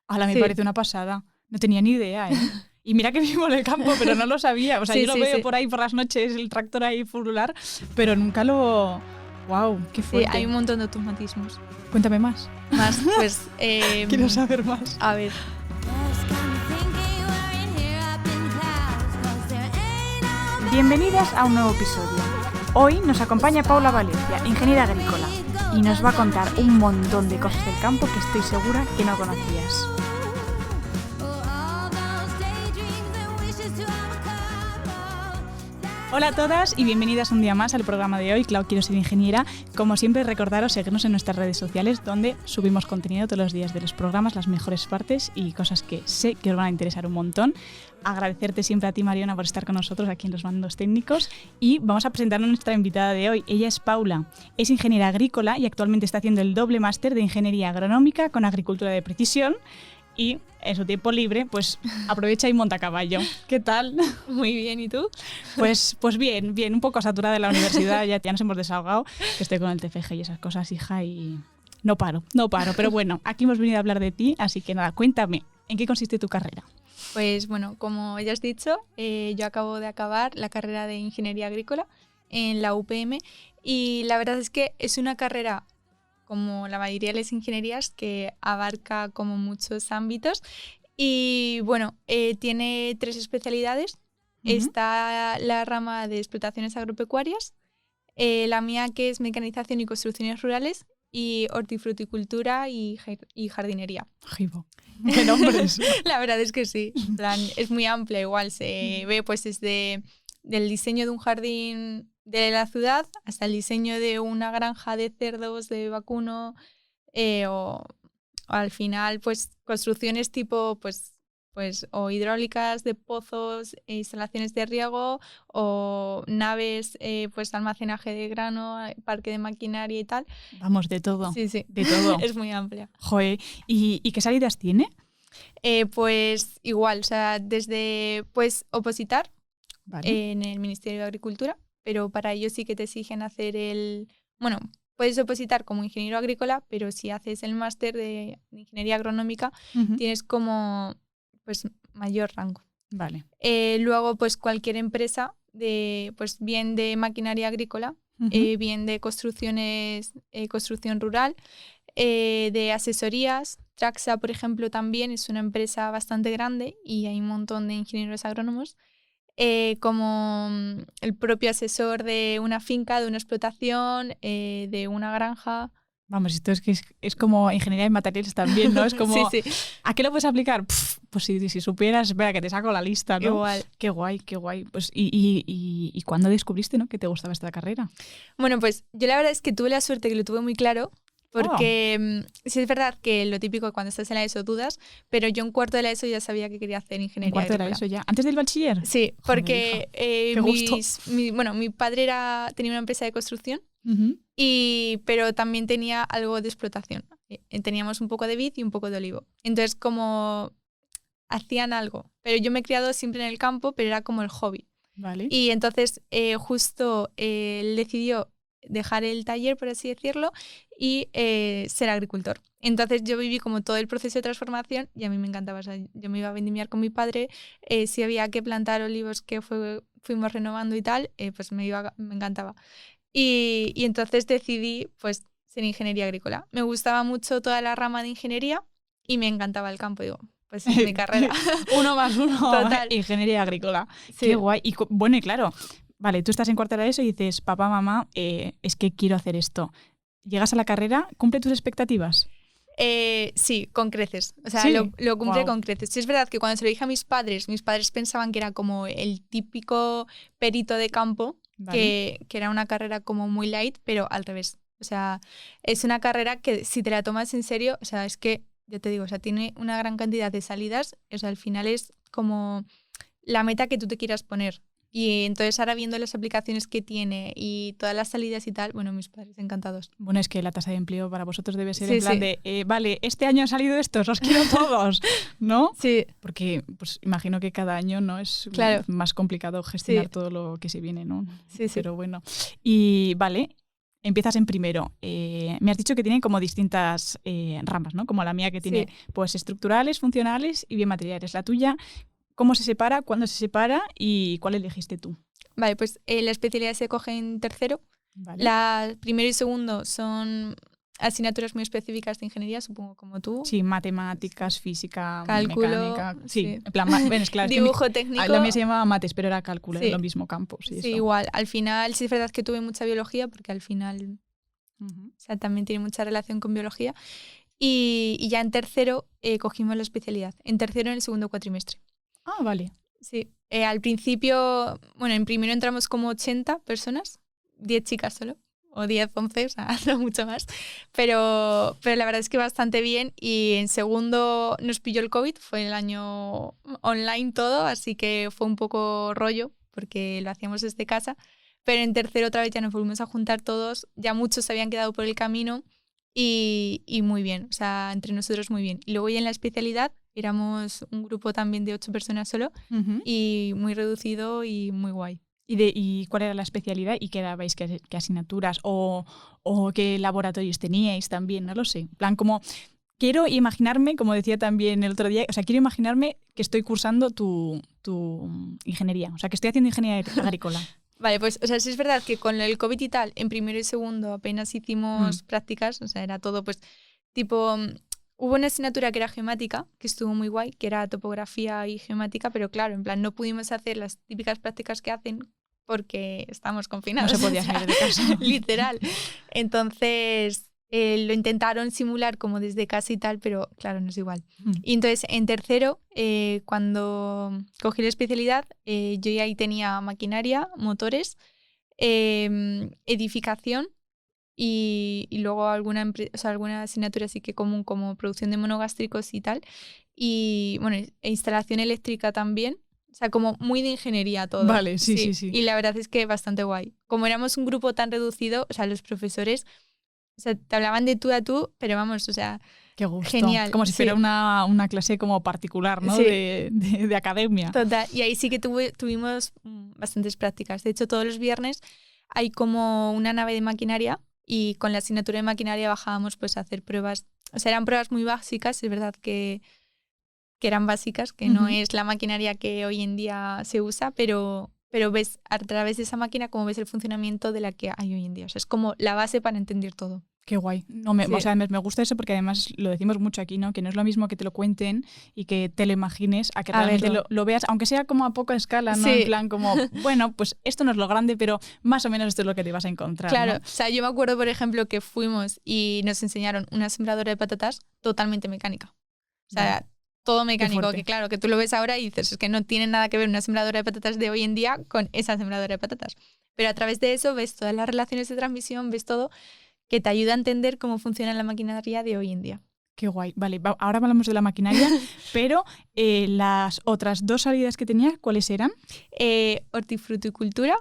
¡Hala, me parece una pasada! No tenía ni idea, ¿eh? Y mira que vivo en el campo, pero no lo sabía. O sea, yo lo veo por ahí por las noches, el tractor ahí furular, pero nunca lo... ¡Wow! ¡Qué fuerte! Sí, hay un montón de automatismos. Cuéntame más. Pues... Quiero saber más. A ver. Bienvenidas a un nuevo episodio. Hoy nos acompaña Paula Valencia, ingeniera agrícola, y nos va a contar un montón de cosas del campo que estoy segura que no conocías. Hola a todas y bienvenidas un día más al programa de hoy, Clau Quiero Ser Ingeniera. Como siempre, recordaros seguirnos en nuestras redes sociales, donde subimos contenido todos los días de los programas, las mejores partes y cosas que sé que os van a interesar un montón. Agradecerte siempre a ti, Mariona, por estar con nosotros aquí en los mandos técnicos. Y vamos a presentar a nuestra invitada de hoy. Ella es Paula, es ingeniera agrícola y actualmente está haciendo el doble máster de Ingeniería Agronómica con Agricultura de Precisión. Y en su tiempo libre, pues aprovecha y monta a caballo. ¿Qué tal? Muy bien, ¿y tú? Pues bien, un poco saturada de la universidad, ya nos hemos desahogado, que estoy con el TFG y esas cosas, hija, y no paro. Pero bueno, aquí hemos venido a hablar de ti, así que nada, cuéntame, ¿en qué consiste tu carrera? Pues bueno, como ya has dicho, yo acabo de acabar la carrera de Ingeniería Agrícola en la UPM y la verdad es que es una carrera, como la mayoría de las ingenierías, que abarca como muchos ámbitos y bueno, tiene 3 especialidades. Está la rama de explotaciones agropecuarias, la mía que es mecanización y construcciones rurales y hortifruticultura y jardinería. Jibo. ¡Qué nombres! La verdad es que sí, en plan, es muy amplia, igual se ve pues desde del diseño de un jardín de la ciudad hasta el diseño de una granja de cerdos, de vacuno, o al final pues construcciones tipo pues o hidráulicas de pozos, instalaciones de riego o naves pues almacenaje de grano, parque de maquinaria y tal. Vamos, de todo. Sí. De todo. Es muy amplia. Joder, ¿y qué salidas tiene? Pues igual, o sea, desde pues opositar en el Ministerio de Agricultura, pero para ello sí que te exigen hacer bueno, puedes opositar como ingeniero agrícola, pero si haces el máster de Ingeniería Agronómica, tienes como pues mayor rango. Vale. Luego, pues cualquier empresa pues bien de maquinaria agrícola, bien de construcciones, construcción rural, de asesorías. Traxa, por ejemplo, también es una empresa bastante grande y hay un montón de ingenieros agrónomos. Como el propio asesor de una finca, de una explotación, de una granja. Vamos, esto es que es como ingeniería de materiales también, ¿no? Es como, sí. ¿A qué lo puedes aplicar? Pues si supieras, espera, que te saco la lista, ¿no? Igual. Qué guay. Pues, ¿y cuándo descubriste, ¿no?, que te gustaba esta carrera? Bueno, pues yo la verdad es que tuve la suerte que lo tuve muy claro, porque sí es verdad que lo típico cuando estás en la ESO dudas, pero yo en cuarto de la ESO ya sabía que quería hacer ingeniería agrícola. ¿En cuarto de la ESO ya? ¿Antes del bachiller? Sí, porque Joder, mi padre tenía una empresa de construcción, pero también tenía algo de explotación. Teníamos un poco de vid y un poco de olivo. Entonces, como hacían algo, pero yo me he criado siempre en el campo, pero era como el hobby. Vale. Y entonces justo él decidió dejar el taller, por así decirlo, y ser agricultor. Entonces yo viví como todo el proceso de transformación y a mí me encantaba. O sea, yo me iba a vendimiar con mi padre, si había que plantar olivos que fuimos renovando y tal, pues me encantaba. Y entonces decidí pues ser ingeniería agrícola. Me gustaba mucho toda la rama de ingeniería y me encantaba el campo, digo. Pues es mi carrera. 1 más 1, Total. Ingeniería agrícola. Sí. Qué guay. Y bueno, y claro, vale, tú estás en cuarto de ESO y dices, papá, mamá, es que quiero hacer esto. Llegas a la carrera, ¿cumple tus expectativas? Sí, con creces. O sea, ¿Sí? lo cumple con creces. Sí, es verdad que cuando se lo dije a mis padres pensaban que era como el típico perito de campo, vale, que era una carrera como muy light, pero al revés. O sea, es una carrera que si te la tomas en serio, o sea, es que, ya te digo, o sea, tiene una gran cantidad de salidas. O sea, al final es como la meta que tú te quieras poner. Y entonces ahora viendo las aplicaciones que tiene y todas las salidas y tal, bueno, mis padres encantados. Bueno, es que la tasa de empleo para vosotros debe ser en plan de, vale, este año han salido estos, los quiero todos, ¿no? Sí. Porque pues imagino que cada año no es más complicado gestionar todo lo que se viene, ¿no? Sí. Pero bueno. Y vale, empiezas en primero. Me has dicho que tienen como distintas ramas, ¿no? Como la mía que tiene pues estructurales, funcionales y biomateriales. La tuya, ¿cómo se separa? ¿Cuándo se separa? ¿Y cuál elegiste tú? Vale, pues la especialidad se coge en tercero. Vale. La primero y segundo son asignaturas muy específicas de ingeniería, supongo, como tú. Sí, matemáticas, física, cálculo, mecánica. Sí, en plan, bueno, es claro. Dibujo técnico. La mía se llamaba mates, pero era cálculo, en lo mismo campo. Sí, igual. Al final, sí es verdad que tuve mucha biología, porque al final o sea, también tiene mucha relación con biología. Y ya en tercero cogimos la especialidad. En tercero, en el segundo cuatrimestre. Ah, vale. Sí. Al principio, bueno, en primero entramos como 80 personas, 10 chicas solo. O 10, 11, o sea, no mucho más. Pero la verdad es que bastante bien. Y en segundo nos pilló el COVID, fue el año online todo, así que fue un poco rollo, porque lo hacíamos desde casa. Pero en tercero otra vez ya nos volvimos a juntar todos, ya muchos se habían quedado por el camino y muy bien, o sea, entre nosotros muy bien. Y luego ya en la especialidad éramos un grupo también de 8 personas solo y muy reducido y muy guay. ¿Y cuál era la especialidad y qué dabais, qué asignaturas o qué laboratorios teníais también? No lo sé. En plan, como quiero imaginarme, como decía también el otro día, o sea, quiero imaginarme que estoy cursando tu ingeniería, o sea, que estoy haciendo ingeniería agrícola. Vale, pues, o sea, sí es verdad que con el COVID y tal, en primero y segundo apenas hicimos prácticas, o sea, era todo, pues, tipo, hubo una asignatura que era geomática, que estuvo muy guay, que era topografía y geomática, pero claro, en plan, no pudimos hacer las típicas prácticas que hacen porque estamos confinados. No se podía salir de casa. Literal. Entonces, lo intentaron simular como desde casa y tal, pero claro, no es igual. Y entonces, en tercero, cuando cogí la especialidad, yo ya ahí tenía maquinaria, motores, edificación y luego alguna asignatura así que común como producción de monogástricos y tal. Y bueno, e instalación eléctrica también. O sea, como muy de ingeniería todo. Vale, sí. Y la verdad es que bastante guay. Como éramos un grupo tan reducido, o sea, los profesores, o sea, te hablaban de tú a tú, pero vamos, o sea, qué gusto. Genial. Como si fuera una clase como particular, ¿no? Sí. De academia. Total. Y ahí sí que tuvimos bastantes prácticas. De hecho, todos los viernes hay como una nave de maquinaria y con la asignatura de maquinaria bajábamos pues a hacer pruebas. O sea, eran pruebas muy básicas, es verdad que eran básicas, que no es la maquinaria que hoy en día se usa, pero ves a través de esa máquina cómo ves el funcionamiento de la que hay hoy en día. O sea, es como la base para entender todo. Qué guay. O sea, me gusta eso porque además lo decimos mucho aquí, ¿no? Que no es lo mismo que te lo cuenten y que te lo imagines a que realmente lo veas, aunque sea como a poca escala, ¿no? En plan como, bueno, pues esto no es lo grande, pero más o menos esto es lo que te vas a encontrar. Claro, ¿no? O sea, yo me acuerdo, por ejemplo, que fuimos y nos enseñaron una sembradora de patatas totalmente mecánica. O sea, todo mecánico, que claro, que tú lo ves ahora y dices, es que no tiene nada que ver una sembradora de patatas de hoy en día con esa sembradora de patatas. Pero a través de eso ves todas las relaciones de transmisión, ves todo que te ayuda a entender cómo funciona la maquinaria de hoy en día. Qué guay. Vale, ahora hablamos de la maquinaria, pero las otras 2 salidas que tenías, ¿cuáles eran? Hortifruticultura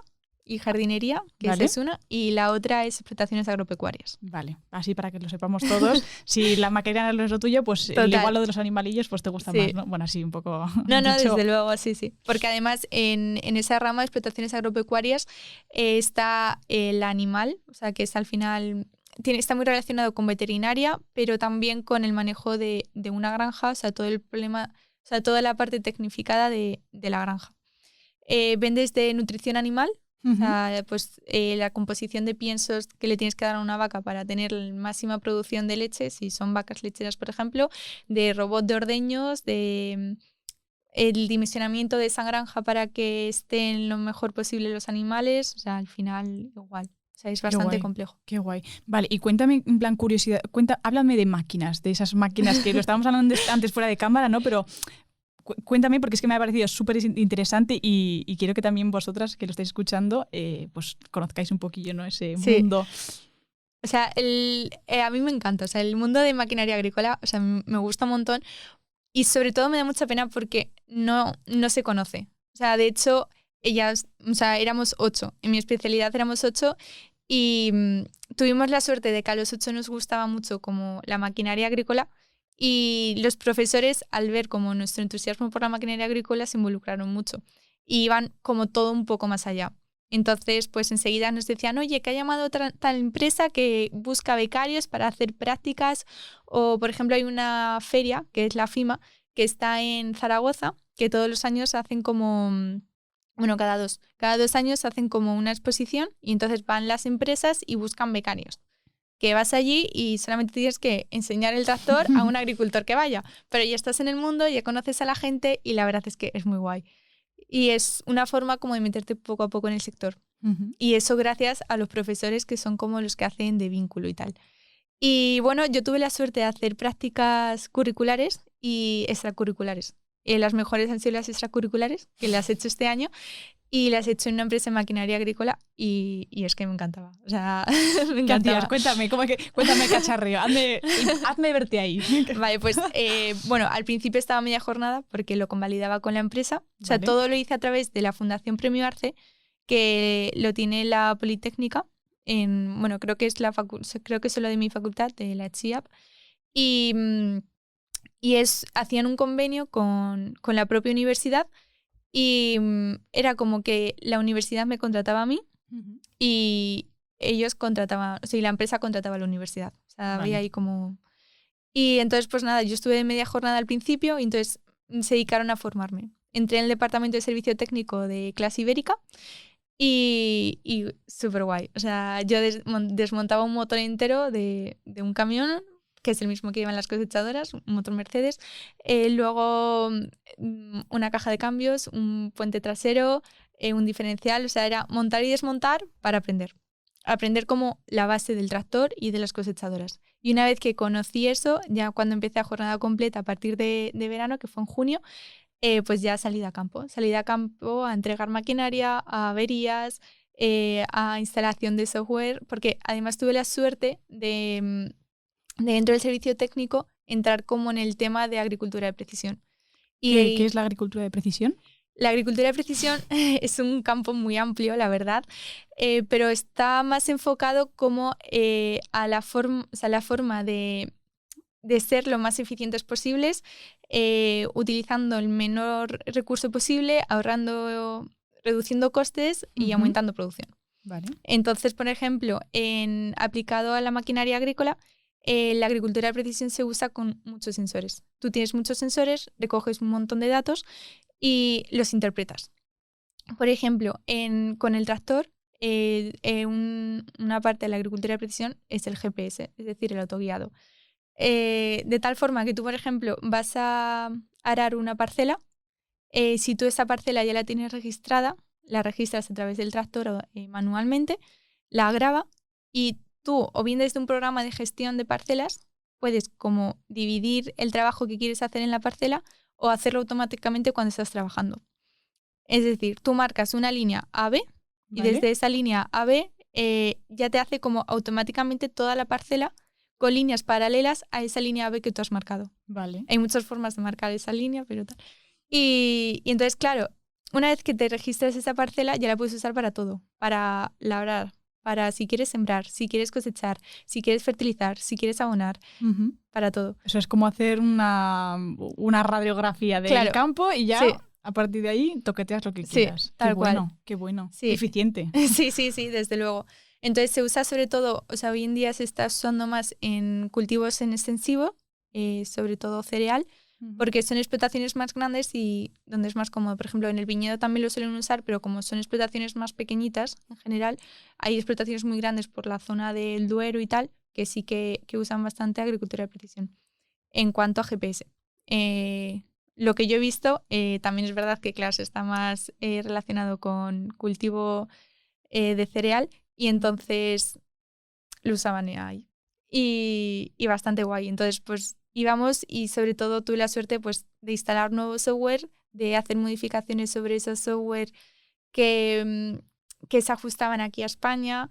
y jardinería, que esa es una, y la otra es explotaciones agropecuarias. Vale, así para que lo sepamos todos. Si la maquinaria no es lo tuyo, pues igual lo de los animalillos pues te gusta más, ¿no? Bueno, así un poco... No, desde luego, sí. Porque además en esa rama de explotaciones agropecuarias está el animal, o sea que es al final... Está muy relacionado con veterinaria, pero también con el manejo de una granja, o sea, todo el problema, o sea, toda la parte tecnificada de la granja. Ven desde nutrición animal, o sea, pues la composición de piensos que le tienes que dar a una vaca para tener la máxima producción de leche, si son vacas lecheras, por ejemplo, de robot de ordeños, de el dimensionamiento de esa granja para que estén lo mejor posible los animales, o sea, al final igual. O sea, es bastante complejo. Qué guay. Vale, y cuéntame, en plan curiosidad, háblame de máquinas, de esas máquinas que lo estábamos hablando antes fuera de cámara, ¿no? Pero cuéntame, porque es que me ha parecido súper interesante y quiero que también vosotras, que lo estáis escuchando, pues conozcáis un poquillo, ¿no? Ese mundo. O sea, a mí me encanta. O sea, el mundo de maquinaria agrícola, o sea, me gusta un montón y sobre todo me da mucha pena porque no se conoce. O sea, de hecho... éramos 8. En mi especialidad éramos 8 y tuvimos la suerte de que a los 8 nos gustaba mucho como la maquinaria agrícola y los profesores, al ver como nuestro entusiasmo por la maquinaria agrícola, se involucraron mucho y iban como todo un poco más allá. Entonces, pues enseguida nos decían, oye, que ha llamado tal empresa que busca becarios para hacer prácticas. O, por ejemplo, hay una feria, que es la FIMA, que está en Zaragoza, que todos los años hacen como... Bueno, cada dos años hacen como una exposición y entonces van las empresas y buscan becarios. Que vas allí y solamente tienes que enseñar el tractor a un agricultor que vaya. Pero ya estás en el mundo, ya conoces a la gente y la verdad es que es muy guay. Y es una forma como de meterte poco a poco en el sector. Y eso gracias a los profesores que son como los que hacen de vínculo y tal. Y bueno, yo tuve la suerte de hacer prácticas curriculares y extracurriculares. Las mejores han sido las extracurriculares, que las he hecho este año. Y las he hecho en una empresa de maquinaria agrícola y es que me encantaba. O sea, me encantaba. ¿Qué hacías? Cuéntame cacharreo. Hazme verte ahí. Vale, pues bueno, al principio estaba media jornada porque lo convalidaba con la empresa. O sea, todo lo hice a través de la Fundación Premio Arce, que lo tiene la Politécnica. Bueno, creo que es lo de mi facultad, de la CHIAP. Y hacían un convenio con la propia universidad. Y era como que la universidad me contrataba a mí y ellos contrataban, o sea, y la empresa contrataba a la universidad. O sea, había ahí como... Y entonces, pues nada, yo estuve de media jornada al principio y entonces se dedicaron a formarme. Entré en el departamento de servicio técnico de clase ibérica y súper guay. O sea, yo desmontaba un motor entero de un camión, que es el mismo que llevan las cosechadoras, un motor Mercedes, luego una caja de cambios, un puente trasero, un diferencial, o sea, era montar y desmontar para aprender como la base del tractor y de las cosechadoras. Y una vez que conocí eso, ya cuando empecé a jornada completa a partir de verano, que fue en junio, pues ya salí a campo a entregar maquinaria, a averías, a instalación de software, porque además tuve la suerte de dentro del servicio técnico entrar como en el tema de agricultura de precisión. ¿Qué es la agricultura de precisión? La agricultura de precisión es un campo muy amplio, la verdad, pero está más enfocado como a la forma de ser lo más eficientes posibles, utilizando el menor recurso posible, reduciendo costes y aumentando producción. Vale. Entonces, por ejemplo, aplicado a la maquinaria agrícola, la agricultura de precisión se usa con muchos sensores. Tú tienes muchos sensores, recoges un montón de datos y los interpretas. Por ejemplo, con el tractor, una parte de la agricultura de precisión es el GPS, es decir, el autoguiado. De tal forma que tú, por ejemplo, vas a arar una parcela. Si tú esa parcela ya la tienes registrada, la registras a través del tractor manualmente, la graba y tú, o bien desde un programa de gestión de parcelas, puedes como dividir el trabajo que quieres hacer en la parcela o hacerlo automáticamente cuando estás trabajando. Es decir, tú marcas una línea AB y desde esa línea AB ya te hace como automáticamente toda la parcela con líneas paralelas a esa línea AB que tú has marcado. Vale. Hay muchas formas de marcar esa línea, pero tal. Y entonces, claro, una vez que te registras esa parcela, ya la puedes usar para todo. Para labrar, para si quieres sembrar, si quieres cosechar, si quieres fertilizar, si quieres abonar, para todo. Eso es como hacer una radiografía del campo y ya... Sí. A partir de ahí, toqueteas lo que quieras. Tal cual. Qué bueno. Sí. Eficiente. Sí, desde luego. Entonces se usa sobre todo, o sea, hoy en día se está usando más en cultivos en extensivo, sobre todo cereal, porque son explotaciones más grandes y donde es más cómodo. Por ejemplo, en el viñedo también lo suelen usar, pero como son explotaciones más pequeñitas en general, hay explotaciones muy grandes por la zona del Duero y tal, que sí que usan bastante agricultura de precisión. En cuanto a GPS, lo que yo he visto, también es verdad que, claro, está más relacionado con cultivo de cereal y entonces lo usaban ahí. Y bastante guay. Entonces, pues íbamos y sobre todo tuve la suerte pues, de instalar nuevo software, de hacer modificaciones sobre esos software que se ajustaban aquí a España.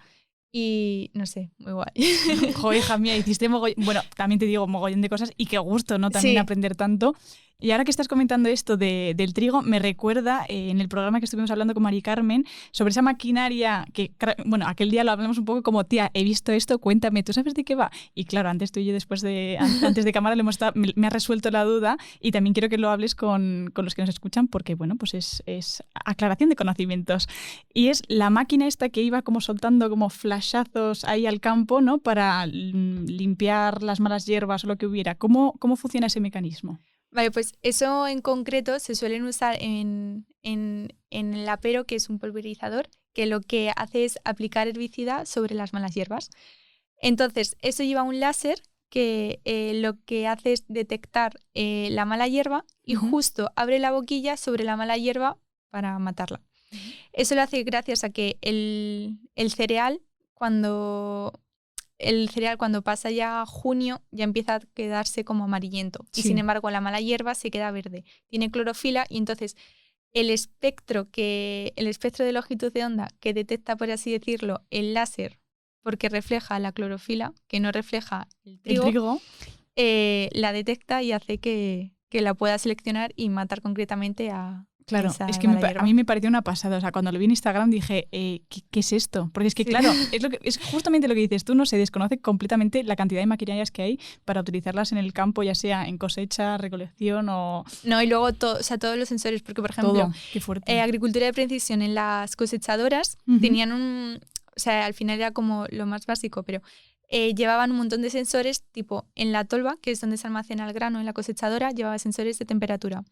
Y no sé, muy guay. Jo, hija mía, hiciste mogollón. Bueno, también te digo mogollón de cosas y qué gusto, ¿no? También aprender tanto. Y ahora que estás comentando esto del trigo, me recuerda en el programa que estuvimos hablando con Mari Carmen sobre esa maquinaria que, bueno, aquel día lo hablamos un poco como, tía, he visto esto, cuéntame, ¿tú sabes de qué va? Y claro, antes tú y yo antes de cámara me ha resuelto la duda y también quiero que lo hables con los que nos escuchan porque, bueno, pues es aclaración de conocimientos. Y es la máquina esta que iba como soltando como flashazos ahí al campo, ¿no? Para limpiar las malas hierbas o lo que hubiera. ¿Cómo funciona ese mecanismo? Vale, pues eso en concreto se suelen usar en el apero, que es un pulverizador, que lo que hace es aplicar herbicida sobre las malas hierbas. Entonces, eso lleva un láser que lo que hace es detectar la mala hierba y justo abre la boquilla sobre la mala hierba para matarla. Eso lo hace gracias a que el cereal, cuando pasa ya junio, ya empieza a quedarse como amarillento. Sí. Y sin embargo, la mala hierba se queda verde. Tiene clorofila y entonces el espectro de longitud de onda que detecta, por así decirlo, el láser, porque refleja la clorofila, que no refleja el trigo. La detecta y hace que la pueda seleccionar y matar concretamente a... Claro, es que a mí me pareció una pasada. O sea, cuando lo vi en Instagram dije, ¿qué es esto? Porque es que, claro, es justamente lo que dices tú, no se desconoce completamente la cantidad de maquinarias que hay para utilizarlas en el campo, ya sea en cosecha, recolección o... No, y luego todos los sensores, porque, por ejemplo, todo. Qué fuerte. Agricultura de precisión en las cosechadoras tenían o sea, al final era como lo más básico, pero... llevaban un montón de sensores, tipo en la tolva, que es donde se almacena el grano en la cosechadora, llevaba sensores de temperatura,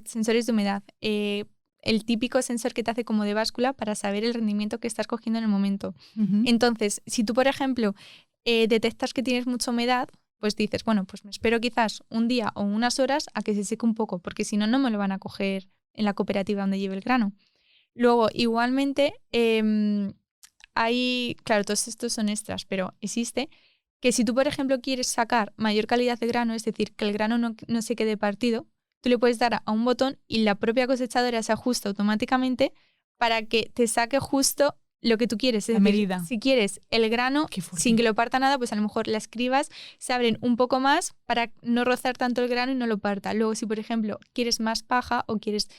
sensores de humedad, el típico sensor que te hace como de báscula para saber el rendimiento que estás cogiendo en el momento. Entonces, si tú, por ejemplo, detectas que tienes mucha humedad, pues dices, bueno, pues me espero quizás un día o unas horas a que se seque un poco, porque si no, no me lo van a coger en la cooperativa donde lleve el grano. Luego, igualmente... claro, todos estos son extras, pero existe que si tú, por ejemplo, quieres sacar mayor calidad de grano, es decir, que el grano no se quede partido, tú le puedes dar a un botón y la propia cosechadora se ajusta automáticamente para que te saque justo lo que tú quieres. Es la decir, medida. Si quieres el grano sin que lo parta nada, pues a lo mejor las cribas se abren un poco más para no rozar tanto el grano y no lo parta. Luego, si por ejemplo quieres más paja o quieres...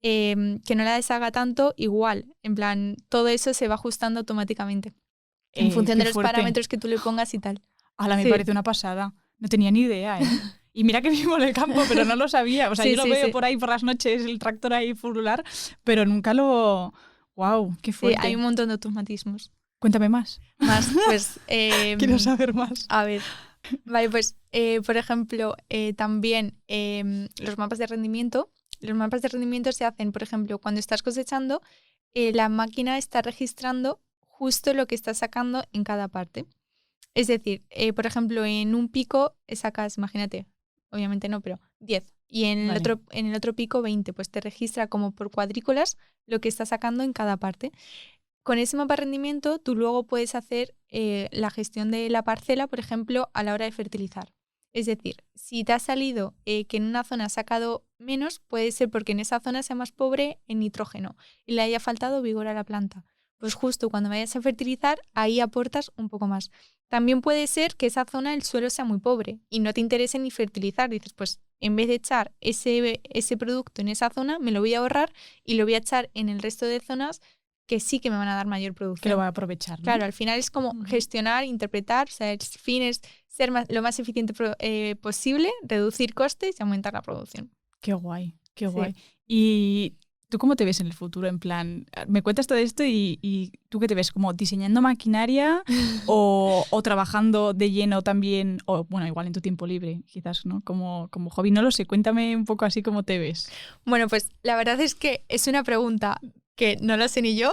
que no la deshaga tanto, igual, en plan, todo eso se va ajustando automáticamente en función de los parámetros que tú le pongas y tal. Me parece una pasada. No tenía ni idea, ¿eh? Y mira que vivo en el campo, pero no lo sabía. O sea, yo lo veo por ahí por las noches, el tractor ahí furular, pero nunca lo... ¡Wow! ¡Qué fuerte! Sí, hay un montón de automatismos. Cuéntame más. Pues... Quiero saber más. A ver. Vale, pues, por ejemplo, también los mapas de rendimiento. Los mapas de rendimiento se hacen, por ejemplo, cuando estás cosechando, la máquina está registrando justo lo que estás sacando en cada parte. Es decir, por ejemplo, en un pico sacas, imagínate, obviamente no, pero 10. Y en el otro pico 20. Pues te registra como por cuadrículas lo que estás sacando en cada parte. Con ese mapa de rendimiento, tú luego puedes hacer la gestión de la parcela, por ejemplo, a la hora de fertilizar. Es decir, si te ha salido que en una zona has sacado menos, puede ser porque en esa zona sea más pobre en nitrógeno y le haya faltado vigor a la planta. Pues justo cuando vayas a fertilizar, ahí aportas un poco más. También puede ser que esa zona el suelo sea muy pobre y no te interese ni fertilizar. Dices, pues en vez de echar ese producto en esa zona, me lo voy a ahorrar y lo voy a echar en el resto de zonas que sí que me van a dar mayor producción. Que lo voy a aprovechar, ¿no? Claro, al final es como gestionar, interpretar, o sea, el fin es ser lo más eficiente posible, reducir costes y aumentar la producción. Qué guay, qué guay. Y ¿tú cómo te ves en el futuro? En plan, me cuentas todo esto y ¿tú qué te ves? ¿Como diseñando maquinaria o trabajando de lleno también? O bueno, igual en tu tiempo libre, quizás, ¿no? Como hobby, no lo sé. Cuéntame un poco así cómo te ves. Bueno, pues la verdad es que es una pregunta que no lo sé ni yo,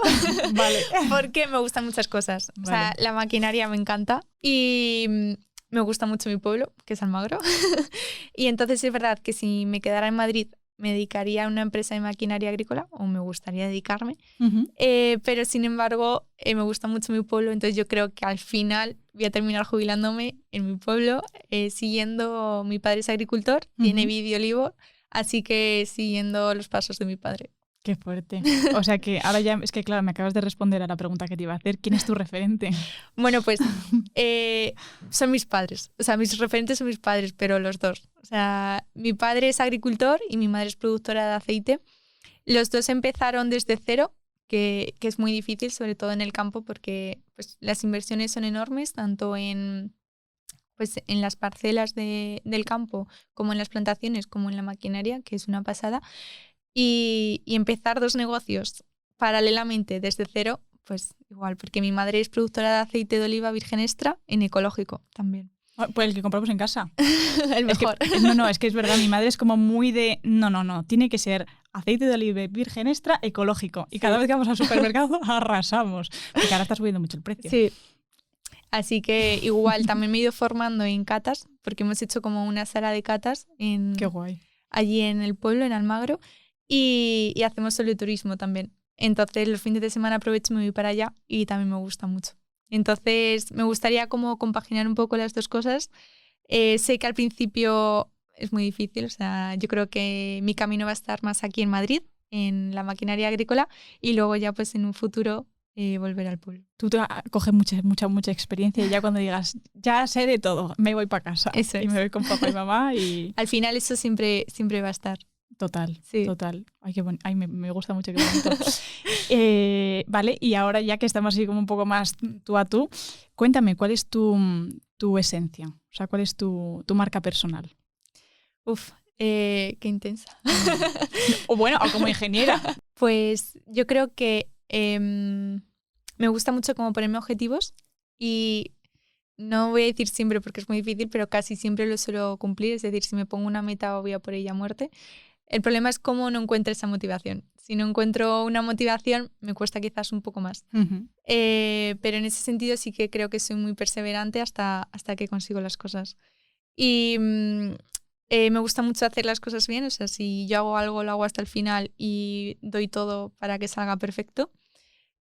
vale, porque me gustan muchas cosas. Vale. O sea, la maquinaria me encanta y me gusta mucho mi pueblo, que es Almagro. Y entonces es verdad que si me quedara en Madrid me dedicaría a una empresa de maquinaria agrícola, o me gustaría dedicarme, pero sin embargo me gusta mucho mi pueblo, entonces yo creo que al final voy a terminar jubilándome en mi pueblo, siguiendo, mi padre es agricultor, tiene vid y olivo, así que siguiendo los pasos de mi padre. Qué fuerte. O sea que ahora ya, es que claro, me acabas de responder a la pregunta que te iba a hacer. ¿Quién es tu referente? Bueno, pues son mis padres. O sea, mis referentes son mis padres, pero los dos. O sea, mi padre es agricultor y mi madre es productora de aceite. Los dos empezaron desde cero, que es muy difícil, sobre todo en el campo, porque pues, las inversiones son enormes, tanto pues, en las parcelas del campo, como en las plantaciones, como en la maquinaria, que es una pasada. Y empezar dos negocios paralelamente desde cero, pues igual, porque mi madre es productora de aceite de oliva virgen extra en ecológico también. Pues el que compramos en casa. El mejor. Es que es verdad, mi madre es como muy de, no, tiene que ser aceite de oliva virgen extra ecológico. Y cada vez que vamos al supermercado arrasamos, porque ahora está subiendo mucho el precio. Sí. Así que igual también me he ido formando en catas, porque hemos hecho como una sala de catas Qué guay. Allí en el pueblo, en Almagro, y hacemos soleturismo también. Entonces los fines de semana aprovecho y me voy para allá y también me gusta mucho. Entonces me gustaría como compaginar un poco las dos cosas. Sé que al principio es muy difícil, o sea, yo creo que mi camino va a estar más aquí en Madrid, en la maquinaria agrícola, y luego ya pues en un futuro volver al pueblo. Tú te coges mucha experiencia y ya cuando digas, ya sé de todo, me voy para casa. Eso es. Y me voy con papá y mamá y... Al final eso siempre va a estar. Total, sí. Total. Ay, qué bueno. Ay, me gusta mucho, qué bonito. Vale, y ahora ya que estamos así como un poco más tú a tú, cuéntame, ¿cuál es tu esencia? O sea, ¿cuál es tu marca personal? Qué intensa. O bueno, o como ingeniera. Pues yo creo que me gusta mucho como ponerme objetivos y no voy a decir siempre porque es muy difícil, pero casi siempre lo suelo cumplir. Es decir, si me pongo una meta voy a por ella a muerte. El problema es cómo no encuentro esa motivación. Si no encuentro una motivación, me cuesta quizás un poco más. Uh-huh. Pero en ese sentido sí que creo que soy muy perseverante hasta que consigo las cosas. Y me gusta mucho hacer las cosas bien. O sea, si yo hago algo, lo hago hasta el final y doy todo para que salga perfecto.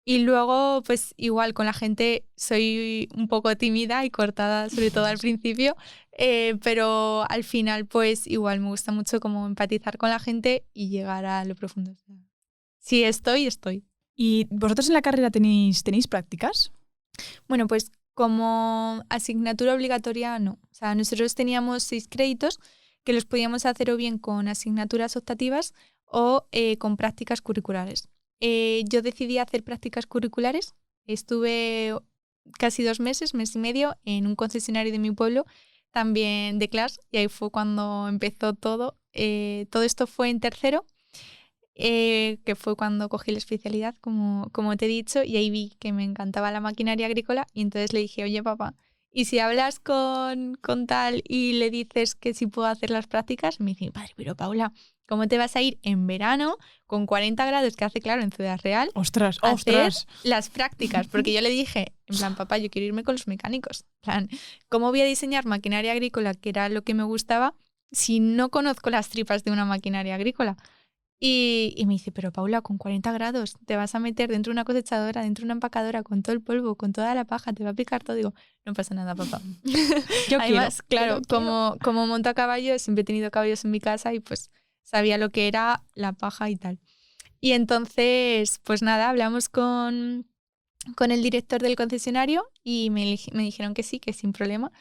Y luego, pues igual con la gente soy un poco tímida y cortada, sobre todo al principio, pero al final pues igual me gusta mucho como empatizar con la gente y llegar a lo profundo. Si estoy. ¿Y vosotros en la carrera tenéis prácticas? Bueno, pues como asignatura obligatoria no. O sea, nosotros teníamos 6 créditos que los podíamos hacer o bien con asignaturas optativas o con prácticas curriculares. Yo decidí hacer prácticas curriculares. Estuve casi 2 meses, mes y medio, en un concesionario de mi pueblo, también de clase, y ahí fue cuando empezó todo. Todo esto fue en tercero, que fue cuando cogí la especialidad, como te he dicho, y ahí vi que me encantaba la maquinaria agrícola, y entonces le dije, oye papá, ¿y si hablas con tal y le dices que si puedo hacer las prácticas? Me dice, padre, pero Paula, ¿cómo te vas a ir en verano con 40 grados que hace, claro, en Ciudad Real? ¡Ostras! A hacer las prácticas, porque yo le dije, en plan, papá, yo quiero irme con los mecánicos. En plan, ¿cómo voy a diseñar maquinaria agrícola, que era lo que me gustaba, si no conozco las tripas de una maquinaria agrícola? Y me dice, pero Paula, con 40 grados te vas a meter dentro de una cosechadora, dentro de una empacadora, con todo el polvo, con toda la paja, te va a picar todo. Digo, no pasa nada, papá. Además, claro, como monto a caballo, siempre he tenido caballos en mi casa y pues sabía lo que era la paja y tal. Y entonces, pues nada, hablamos con el director del concesionario y me dijeron que sí, que sin problema.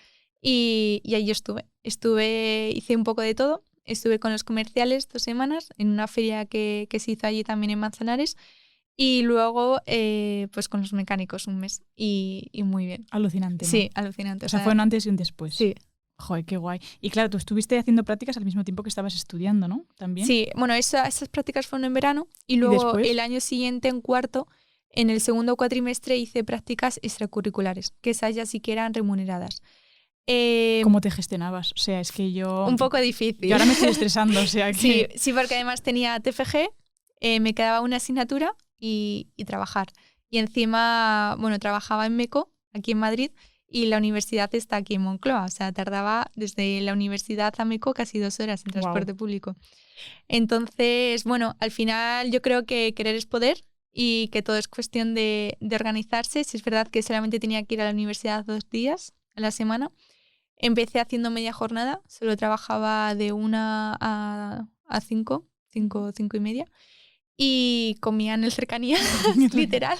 Y ahí yo hice un poco de todo. Estuve con los comerciales 2 semanas en una feria que se hizo allí también en Manzanares y luego pues con los mecánicos 1 mes y muy bien. Alucinante, ¿no? Sí, alucinante. O sea, fue un antes y un después. Sí. Joder, qué guay. Y claro, tú estuviste haciendo prácticas al mismo tiempo que estabas estudiando, ¿no? También. Sí, bueno, esas prácticas fueron en verano y luego el año siguiente, en cuarto, en el segundo cuatrimestre hice prácticas extracurriculares, que esas ya sí que eran remuneradas. ¿Cómo te gestionabas? O sea, es que yo... Un poco difícil. Yo ahora me estoy estresando, o sea que... Sí, porque además tenía TFG, me quedaba una asignatura y trabajar. Y encima, bueno, trabajaba en MECO, aquí en Madrid, y la universidad está aquí en Moncloa. O sea, tardaba desde la universidad a MECO casi 2 horas en transporte público. Entonces, bueno, al final yo creo que querer es poder y que todo es cuestión de organizarse. Si es verdad que solamente tenía que ir a la universidad 2 días a la semana. Empecé haciendo media jornada, solo trabajaba de 1 a 5 y media. y comía en el cercanía, literal.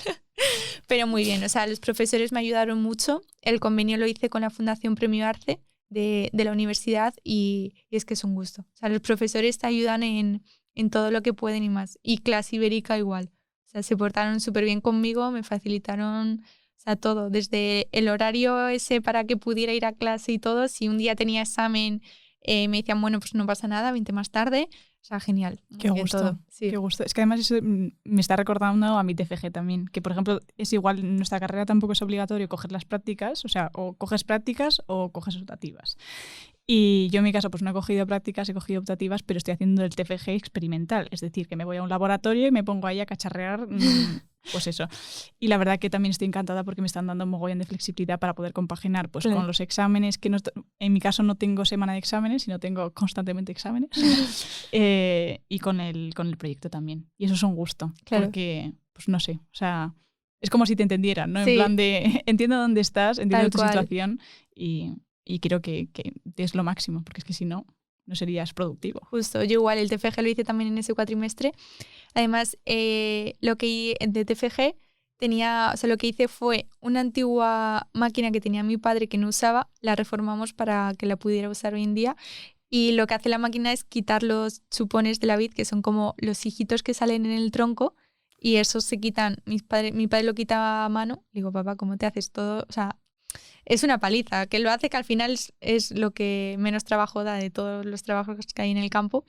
Pero muy bien, o sea, los profesores me ayudaron mucho. El convenio lo hice con la Fundación Premio Arce de la universidad y es que es un gusto. O sea, los profesores te ayudan en todo lo que pueden y más. Y Clase Ibérica igual. O sea, se portaron súper bien conmigo, me facilitaron, o sea, todo. Desde el horario ese para que pudiera ir a clase y todo. Si un día tenía examen, me decían, bueno, pues no pasa nada, vente más tarde. O sea, genial. Qué gusto, todo. Sí. qué gusto. Es que además eso me está recordando a mi TFG también, que por ejemplo es igual, en nuestra carrera tampoco es obligatorio coger las prácticas, o sea, o coges prácticas o coges optativas. Y yo en mi caso pues no he cogido prácticas, he cogido optativas, pero estoy haciendo el TFG experimental, es decir, que me voy a un laboratorio y me pongo ahí a cacharrear, pues eso. Y la verdad que también estoy encantada porque me están dando un mogollón de flexibilidad para poder compaginar pues con los exámenes, que no, en mi caso no tengo semana de exámenes, sino tengo constantemente exámenes, y con el proyecto también. Y eso es un gusto, porque, pues no sé, o sea, es como si te entendieran, ¿no? En plan de, entiendo dónde estás, entiendo tu situación y quiero que des lo máximo, porque es que si no, no serías productivo. Justo, yo igual el TFG lo hice también en ese cuatrimestre. Además, lo que de TFG tenía, o sea, lo que hice fue una antigua máquina que tenía mi padre que no usaba, la reformamos para que la pudiera usar hoy en día. Y lo que hace la máquina es quitar los chupones de la vid, que son como los hijitos que salen en el tronco, y esos se quitan. Mi padre lo quitaba a mano. Le digo, papá, ¿cómo te haces todo? O sea, es una paliza, que lo hace que al final es lo que menos trabajo da de todos los trabajos que hay en el campo.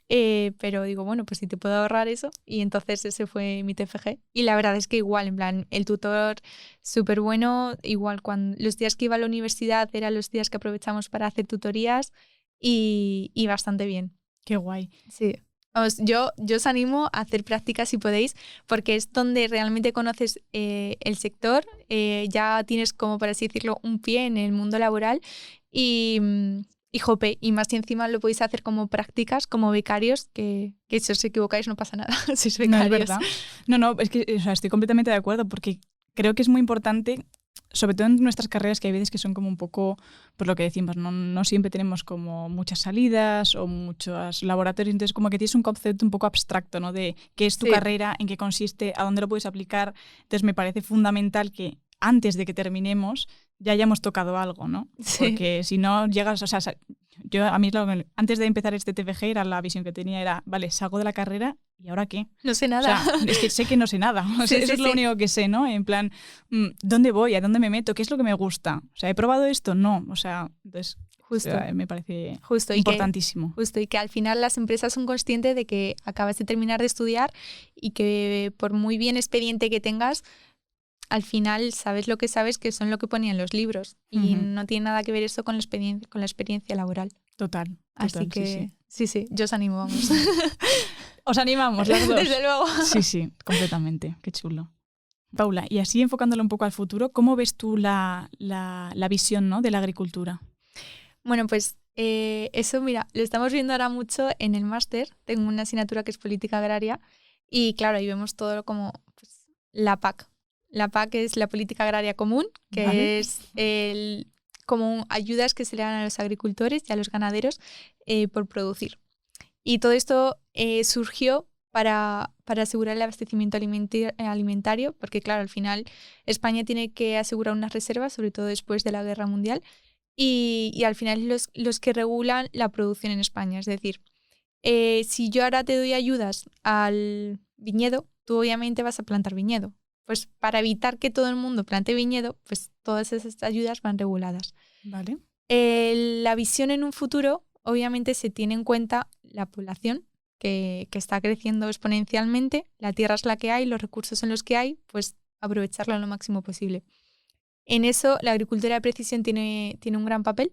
Pero digo, bueno, pues si te puedo ahorrar eso. Y entonces ese fue mi TFG. Y la verdad es que igual, en plan, el tutor súper bueno. Igual, cuando los días que iba a la universidad eran los días que aprovechamos para hacer tutorías y bastante bien. Qué guay. Sí. Yo os animo a hacer prácticas si podéis, porque es donde realmente conoces el sector, ya tienes como, por así decirlo, un pie en el mundo laboral y jope, y más si encima lo podéis hacer como prácticas, como becarios, que si os equivocáis no pasa nada, sois becarios. No, es verdad. No, es que o sea, estoy completamente de acuerdo, porque creo que es muy importante, sobre todo en nuestras carreras, que hay veces que son como un poco, por lo que decimos, no siempre tenemos como muchas salidas o muchos laboratorios, entonces como que tienes un concepto un poco abstracto, ¿no? De qué es tu carrera, en qué consiste, a dónde lo puedes aplicar. Entonces me parece fundamental que antes de que terminemos ya hayamos tocado algo, ¿no? Sí. Porque si no llegas, o sea, a mí antes de empezar este TFG era la visión que tenía, era, vale, salgo de la carrera ¿y ahora qué? No sé nada. O sea, es que sé que no sé nada. O sea, eso es lo único que sé, ¿no? En plan, ¿dónde voy? ¿A dónde me meto? ¿Qué es lo que me gusta? O sea, ¿he probado esto? No. O sea, entonces justo. O sea, me parece importantísimo. Y que al final las empresas son conscientes de que acabas de terminar de estudiar y que por muy bien expediente que tengas, al final sabes lo que sabes, que son lo que ponían los libros. Y no tiene nada que ver eso con la experiencia laboral. Total. Así que sí, yo os animo, vamos. Os animamos las dos. Desde luego. Sí, completamente. Qué chulo. Paula, y así enfocándolo un poco al futuro, ¿cómo ves tú la visión, ¿no?, de la agricultura? Bueno, pues eso, mira, lo estamos viendo ahora mucho en el máster. Tengo una asignatura que es política agraria y claro, ahí vemos todo como pues, la PAC. La PAC es la política agraria común, que es como ayudas que se le dan a los agricultores y a los ganaderos por producir. Y todo esto surgió para asegurar el abastecimiento alimentario, porque claro, al final España tiene que asegurar unas reservas, sobre todo después de la Guerra Mundial, y al final los que regulan la producción en España. Es decir, si yo ahora te doy ayudas al viñedo, tú obviamente vas a plantar viñedo. Pues para evitar que todo el mundo plante viñedo, pues todas esas ayudas van reguladas. Vale. La visión en un futuro, obviamente se tiene en cuenta la población que está creciendo exponencialmente, la tierra es la que hay, los recursos son los que hay, pues aprovecharlo lo máximo posible. En eso la agricultura de precisión tiene un gran papel,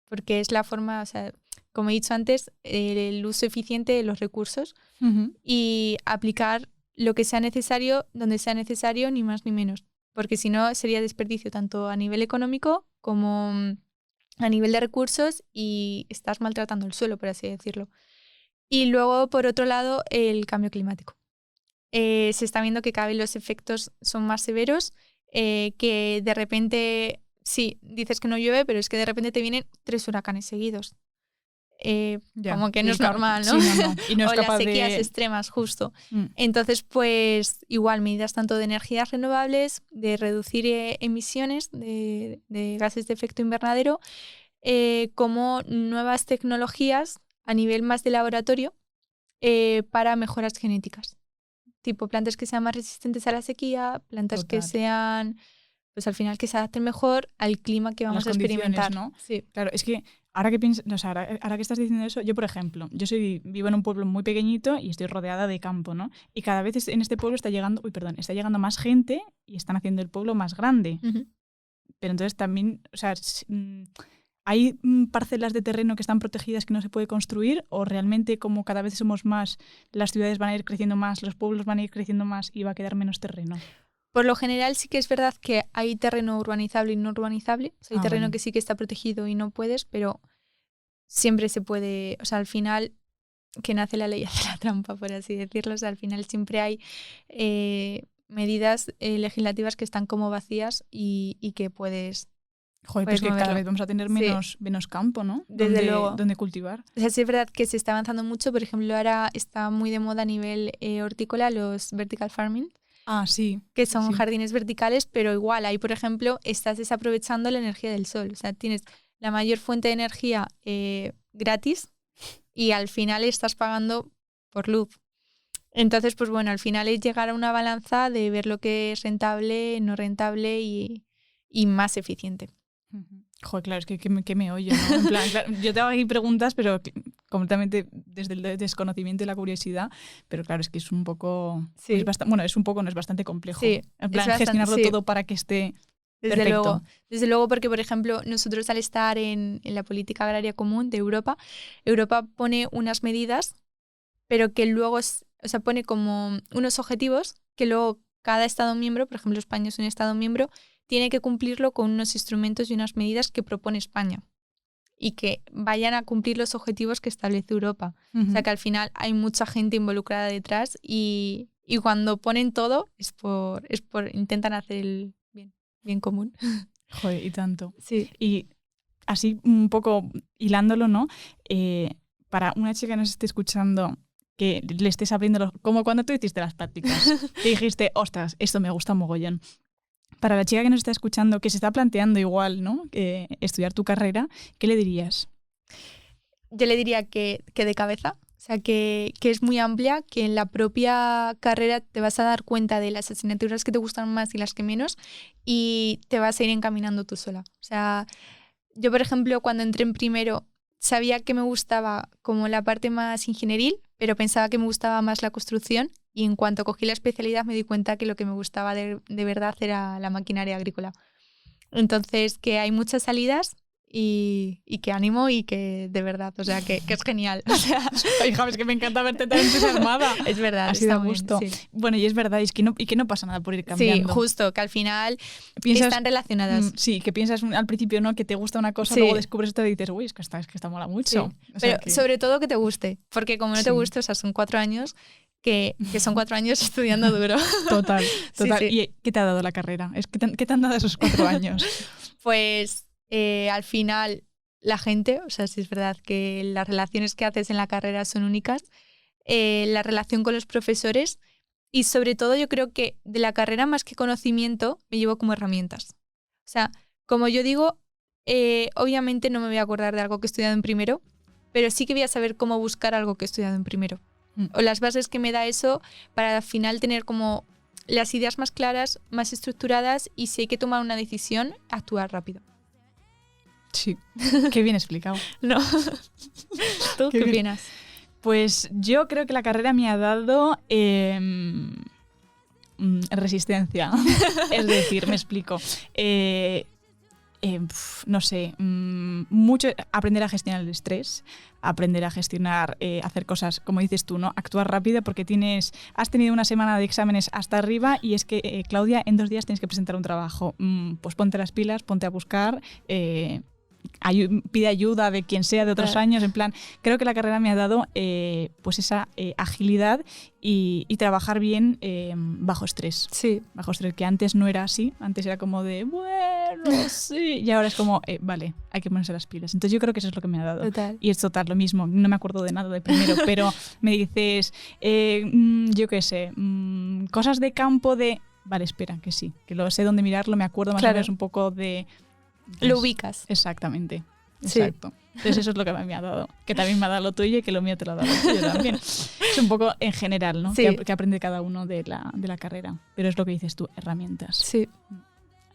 porque es la forma, o sea, como he dicho antes, el uso eficiente de los recursos y aplicar lo que sea necesario, donde sea necesario, ni más ni menos. Porque si no, sería desperdicio tanto a nivel económico como a nivel de recursos y estás maltratando el suelo, por así decirlo. Y luego, por otro lado, el cambio climático. Se está viendo que cada vez los efectos son más severos, que de repente, sí, dices que no llueve, pero es que de repente te vienen 3 huracanes seguidos. como que no es normal, ¿no? Sí, no. Y no es o capaz las sequías de... extremas, justo. Entonces, pues igual medidas tanto de energías renovables, de reducir emisiones de gases de efecto invernadero, como nuevas tecnologías a nivel más de laboratorio para mejoras genéticas. Tipo plantas que sean más resistentes a la sequía, plantas que sean, pues al final que se adapten mejor al clima que vamos a experimentar, ¿no? Sí. Claro, es que ahora que piensas, o sea, ahora que estás diciendo eso, yo por ejemplo, vivo en un pueblo muy pequeñito y estoy rodeada de campo, ¿no? Y cada vez en este pueblo está llegando más gente y están haciendo el pueblo más grande. Uh-huh. Pero entonces también, o sea, ¿hay parcelas de terreno que están protegidas que no se puede construir? ¿O realmente como cada vez somos más, las ciudades van a ir creciendo más, los pueblos van a ir creciendo más y va a quedar menos terreno? Por lo general sí que es verdad que hay terreno urbanizable y no urbanizable. O sea, hay terreno que sí que está protegido y no puedes, pero siempre se puede, o sea, al final que nace la ley hace la trampa, por así decirlo. O sea, al final siempre hay medidas legislativas que están como vacías y que puedes... Joder, pues que cada vez vamos a tener menos campo, ¿no? Desde luego. Donde cultivar. O sea, sí es verdad que se está avanzando mucho. Por ejemplo, ahora está muy de moda a nivel hortícola los vertical farming. Ah, sí. Que son jardines verticales, pero igual ahí, por ejemplo, estás desaprovechando la energía del sol. O sea, tienes la mayor fuente de energía gratis y al final estás pagando por luz. Entonces, pues bueno, al final es llegar a una balanza de ver lo que es rentable, no rentable y más eficiente. Joder, claro, es que me oye, ¿no? En plan, claro, yo te hago aquí preguntas, pero completamente desde el desconocimiento y la curiosidad, pero claro, es que es un poco... Sí. no es bastante complejo. Sí, en plan, gestionarlo todo para que esté perfecto. Desde luego, porque, por ejemplo, nosotros al estar en la política agraria común de Europa pone unas medidas, pero que luego, pone como unos objetivos que luego cada Estado miembro, por ejemplo, España es un Estado miembro, tiene que cumplirlo con unos instrumentos y unas medidas que propone España y que vayan a cumplir los objetivos que establece Europa. Uh-huh. O sea que al final hay mucha gente involucrada detrás y cuando ponen todo es por intentan hacer el bien común. Joder, y tanto. Sí. Y así un poco hilándolo, ¿no? Para una chica que nos esté escuchando, que le estés abriendo como cuando tú hiciste las prácticas, que dijiste, ostras, esto me gusta mogollón. Para la chica que nos está escuchando, que se está planteando igual, ¿no? Estudiar tu carrera, ¿qué le dirías? Yo le diría que de cabeza, o sea, que es muy amplia, que en la propia carrera te vas a dar cuenta de las asignaturas que te gustan más y las que menos y te vas a ir encaminando tú sola. O sea, yo, por ejemplo, cuando entré en primero, sabía que me gustaba como la parte más ingenieril, pero pensaba que me gustaba más la construcción. Y en cuanto cogí la especialidad me di cuenta que lo que me gustaba de verdad era la maquinaria agrícola. Entonces, que hay muchas salidas y que ánimo y que de verdad, o sea, que es genial. O sea, hija, es que me encanta verte tan entusiasmada. Es verdad, así da gusto. Sí. Bueno, y es verdad, y que no pasa nada por ir cambiando. Sí, justo, que al final están relacionadas. Sí, que piensas al principio, ¿no? Que te gusta una cosa, luego descubres esto y dices, uy, es que está mola mucho. Sí. O sea, pero sobre todo que te guste, porque como no te guste, o sea, son 4 años... Que son 4 años estudiando duro. Total. Sí. ¿Y qué te ha dado la carrera? ¿Qué te han dado esos 4 años? Pues al final la gente, o sea, sí es verdad que las relaciones que haces en la carrera son únicas, la relación con los profesores y sobre todo yo creo que de la carrera más que conocimiento me llevo como herramientas. O sea, como yo digo, obviamente no me voy a acordar de algo que he estudiado en primero, pero sí que voy a saber cómo buscar algo que he estudiado en primero. O las bases que me da eso para al final tener como las ideas más claras, más estructuradas y si hay que tomar una decisión, actuar rápido. Sí, qué bien explicado. No. ¿Tú qué opinas? Pues yo creo que la carrera me ha dado resistencia. Es decir, me explico. No sé, mucho aprender a gestionar el estrés, aprender a gestionar, hacer cosas, como dices tú, ¿no? Actuar rápido porque has tenido una semana de exámenes hasta arriba y es que, Claudia, en 2 días tienes que presentar un trabajo. Pues ponte las pilas, ponte a buscar, pide ayuda de quien sea de otros años, en plan, creo que la carrera me ha dado pues esa agilidad y trabajar bien bajo estrés. Sí. Bajo estrés, que antes no era así, antes era como de, bueno, sí, y ahora es como, vale, hay que ponerse las pilas. Entonces yo creo que eso es lo que me ha dado. Total. Y es total, lo mismo, no me acuerdo de nada de primero, pero me dices, yo qué sé, cosas de campo de... Vale, espera, que sí, que lo sé dónde mirarlo, me acuerdo más o menos un poco de... Lo ubicas. Exactamente, Sí. exacto. Entonces eso es lo que me ha dado, que también me ha dado lo tuyo y que lo mío te lo ha dado lo tuyo también. Es un poco en general, ¿no? Sí. Que aprende cada uno de la carrera, pero es lo que dices tú, herramientas. Sí.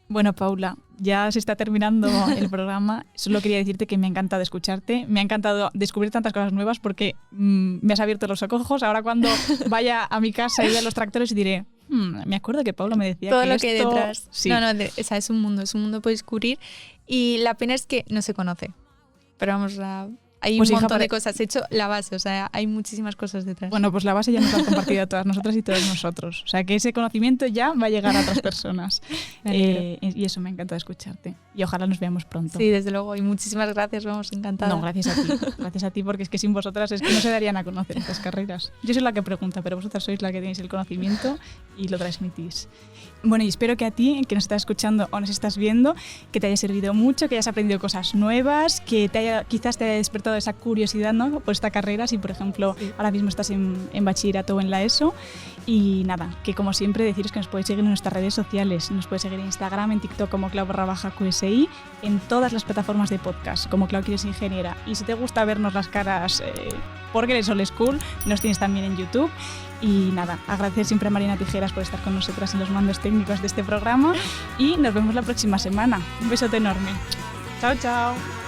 Bueno, Paula, ya se está terminando el programa. Solo quería decirte que me ha encantado escucharte, me ha encantado descubrir tantas cosas nuevas porque me has abierto los ojos. Ahora cuando vaya a mi casa y vea los tractores diré, me acuerdo que Paula me decía todo que lo esto... que hay detrás. Sí. No, es un mundo por descubrir y la pena es que no se conoce. Pero vamos, hay Pues un hija, montón de cosas. He hecho la base, o sea, hay muchísimas cosas detrás. Bueno, pues la base ya nos la has compartido a todas nosotras y todos nosotros. O sea, que ese conocimiento ya va a llegar a otras personas. Y eso me ha encantado escucharte. Y ojalá nos veamos pronto. Sí, desde luego. Y muchísimas gracias, vamos, encantada. No, gracias a ti. Gracias a ti, porque es que sin vosotras es que no se darían a conocer estas carreras. Yo soy la que pregunta, pero vosotras sois la que tenéis el conocimiento y lo transmitís. Bueno, y espero que a ti, que nos estás escuchando o nos estás viendo, que te haya servido mucho, que hayas aprendido cosas nuevas, que quizás te haya despertado esa curiosidad, ¿no?, por esta carrera, si por ejemplo ahora mismo estás en bachillerato o en la ESO. Y nada, que como siempre deciros que nos podéis seguir en nuestras redes sociales. Nos podéis seguir en Instagram, en TikTok como Clau_QSI, en todas las plataformas de podcast como Clau Quieres Ingeniera. Y si te gusta vernos las caras porque eres old school, nos tienes también en YouTube. Y nada, agradecer siempre a Marina Tijeras por estar con nosotras en los mandos técnicos de este programa y nos vemos la próxima semana. Un besote enorme. Chao, chao.